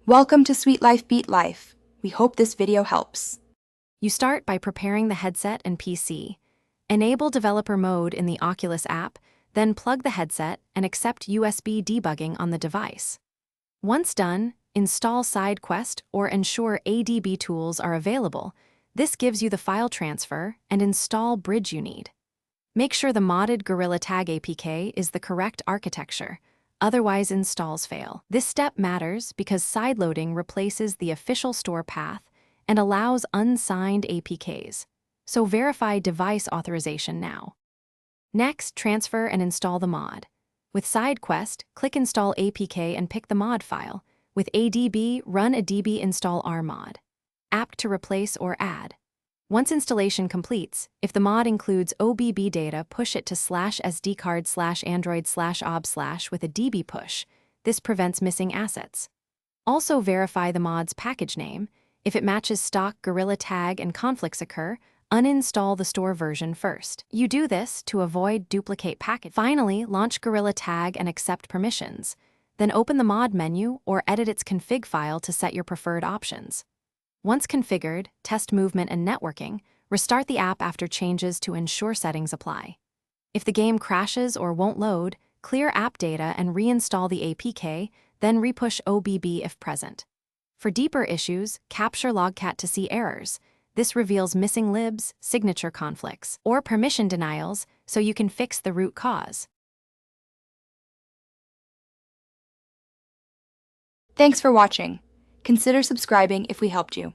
Welcome to Sweet Life Beat Life. We hope this video helps. You start by preparing the headset and PC. Enable developer mode in the Oculus app, then plug the headset and accept USB debugging on the device. Once done, install SideQuest or ensure ADB tools are available. This gives you the file transfer and install bridge you need. Make sure the modded Gorilla Tag APK is the correct architecture. Otherwise, installs fail. This step matters because sideloading replaces the official store path and allows unsigned APKs. So verify device authorization now. Next, transfer and install the mod. With SideQuest, click Install APK and pick the mod file. With ADB, run a db install rmod. Apt to replace or add. Once installation completes, if the mod includes OBB data, push it to /sdcard/android/ob/ with a db push. This prevents missing assets. Also verify the mod's package name. If it matches stock Gorilla Tag and conflicts occur, uninstall the store version first. You do this to avoid duplicate package. Finally, launch Gorilla Tag and accept permissions. Then open the mod menu or edit its config file to set your preferred options. Once configured, test movement and networking, restart the app after changes to ensure settings apply. If the game crashes or won't load, clear app data and reinstall the APK, then repush OBB if present. For deeper issues, capture Logcat to see errors. This reveals missing libs, signature conflicts, or permission denials so you can fix the root cause. Thanks for watching. Consider subscribing if we helped you.